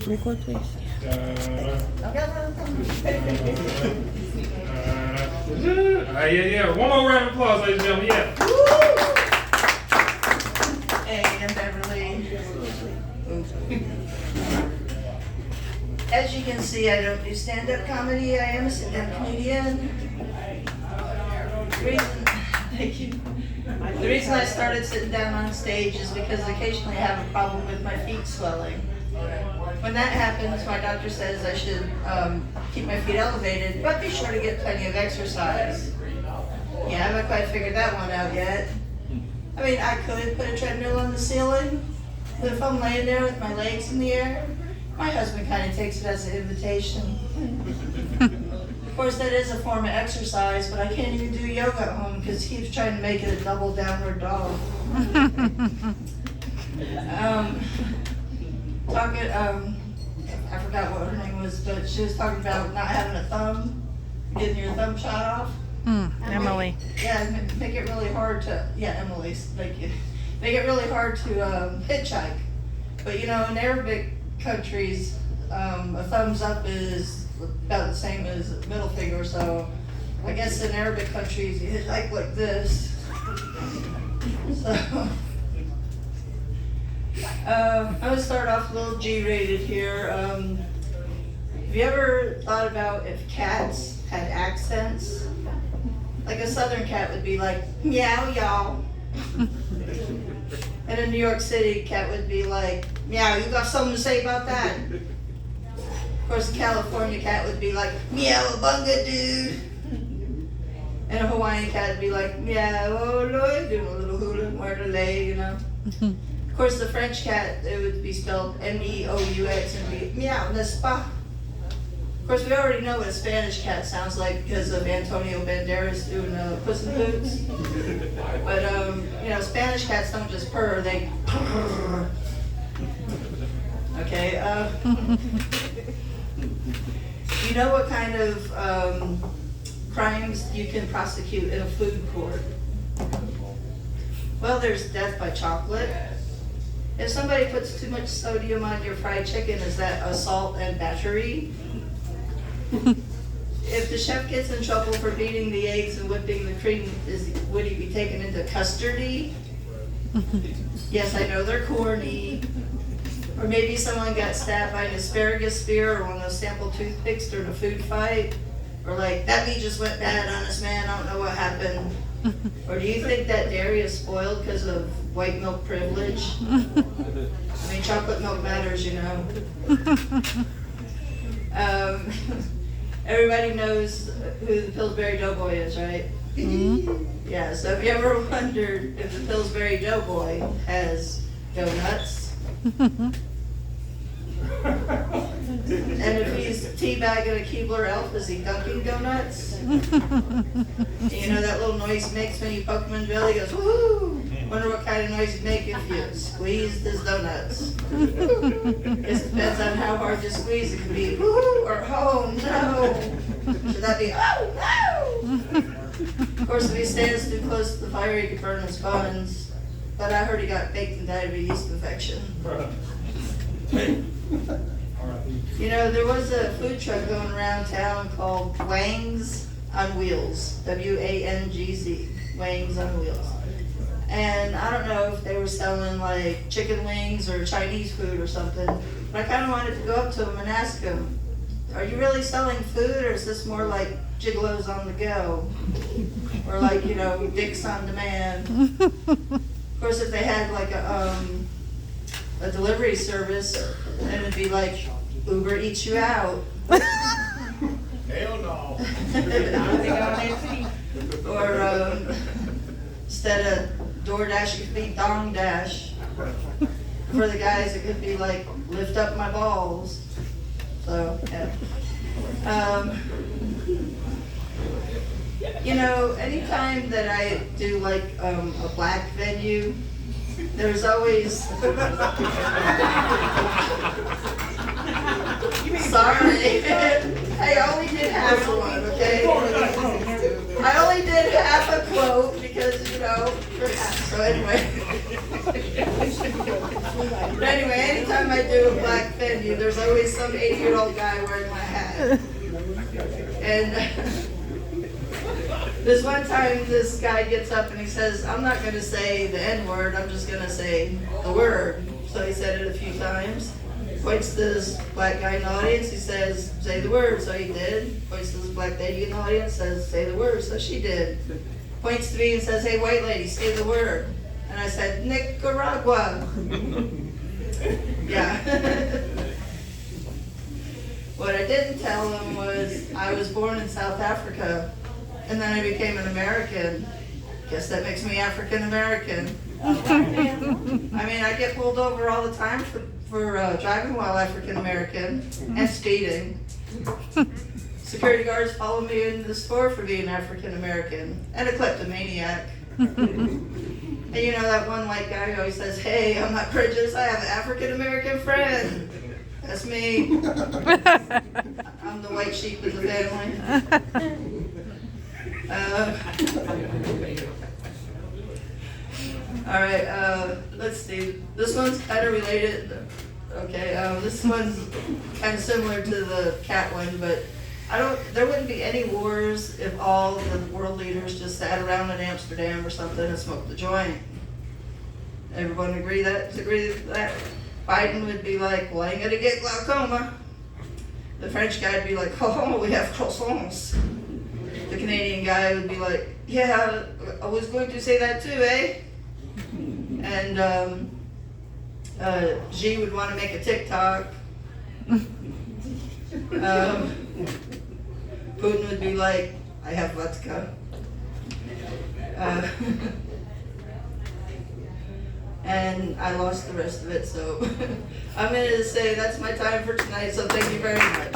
Record, please. Yeah. One more round of applause, ladies and gentlemen. Yeah. Hey, I'm Beverly. As you can see, I don't do stand-up comedy. I am a sit-down comedian. Thank you. The reason I started sitting down on stage is because occasionally I have a problem with my feet swelling. When that happens, my doctor says I should keep my feet elevated, but be sure to get plenty of exercise. Yeah, I haven't quite figured that one out yet. I mean, I could put a treadmill on the ceiling, but if I'm laying there with my legs in the air, my husband kind of takes it as an invitation. Of course, that is a form of exercise, but I can't even do yoga at home because he keeps trying to make it a double downward dog. I forgot what her name was, but she was talking about not having a thumb, getting your thumb shot off. Emily. Make it really hard to, Emily, thank you. Make it really hard to hitchhike. But you know, in Arabic countries, a thumbs up is about the same as a middle finger, so I guess in Arabic countries you hitchhike like this. So, I'm gonna start off a little G-rated here. Have you ever thought about if cats had accents? Like a southern cat would be like, meow, y'all. And a New York City cat would be like, meow, you got something to say about that? Of course, a California cat would be like, meow, bunga, dude. And a Hawaiian cat would be like, meow, oh, Lord, doing a little hula, where to lay, you know. Of course, the French cat, it would be spelled M-E-O-U-X and be meow, n'est-ce pas? Of course, we already know what a Spanish cat sounds like because of Antonio Banderas doing Puss in Boots. But, you know, Spanish cats don't just purr, they purr. Okay, you know what kind of crimes you can prosecute in a food court? Well, there's death by chocolate. If somebody puts too much sodium on your fried chicken, is that assault and battery? If the chef gets in trouble for beating the eggs and whipping the cream, would he be taken into custody? Yes, I know they're corny. Or maybe someone got stabbed by an asparagus spear or one of those sample toothpicks during a food fight. Or like, that meat just went bad on us, man, I don't know what happened. Or do you think that dairy is spoiled because of white milk privilege? I mean, chocolate milk matters, you know. Everybody knows who the Pillsbury Doughboy is, right? Yeah, so have you ever wondered if the Pillsbury Doughboy has donuts? And if he's teabagging a Keebler Elf, is he dunking donuts? You know that little noise he makes when you poke him in the belly? He goes, woo! Wonder what kind of noise he'd make if you squeezed his donuts. It depends on how hard you squeeze. It could be, woo, or oh no. Should that be, oh no? Of course, if he stands too close to the fire, he could burn his buns. But I heard he got baked and died of a yeast infection. You know, there was a food truck going around town called Wang's on Wheels, W-A-N-G-Z, Wang's on Wheels. And I don't know if they were selling like chicken wings or Chinese food or something, but I kind of wanted to go up to them and ask them, are you really selling food or is this more like gigolos on the go? Or like, you know, dicks on demand? Of course, if they had like a delivery service, then it'd be like, Uber eats you out. Hell no. Or instead of DoorDash, it could be Dong Dash. For the guys, it could be like, lift up my balls. So, yeah. You know, anytime that I do like a black venue, there's always sorry. I only did half of one, okay? I only did half a quote because, you know, so anyway. But anyway, anytime I do a black venue, there's always some 80-year-old guy wearing my hat. And this one time, this guy gets up and he says, I'm not going to say the N-word, I'm just going to say the word. So he said it a few times. Points to this black guy in the audience, he says, say the word, so he did. Points to this black lady in the audience, says, say the word, so she did. Points to me and says, hey, white lady, say the word. And I said, Nicaragua. Yeah. What I didn't tell him was I was born in South Africa, and then I became an American. Guess that makes me African American. I mean, I get pulled over all the time for driving while African American and speeding. Security guards follow me in the store for being African American and a kleptomaniac. And you know that one white guy who always says, hey, I'm not prejudiced, I have an African American friend. That's me. I'm the white sheep of the family. All right, let's see. This one's kind of related. Okay, this one's kind of similar to the cat one, but there wouldn't be any wars if all the world leaders just sat around in Amsterdam or something and smoked the joint. Everyone agree that? Biden would be like, well, I ain't gonna get glaucoma. The French guy would be like, oh, we have croissants. The Canadian guy would be like, yeah, I was going to say that too, eh? And G would want to make a TikTok. Putin would be like, I have vodka. And I lost the rest of it, so I'm going to say that's my time for tonight, so thank you very much.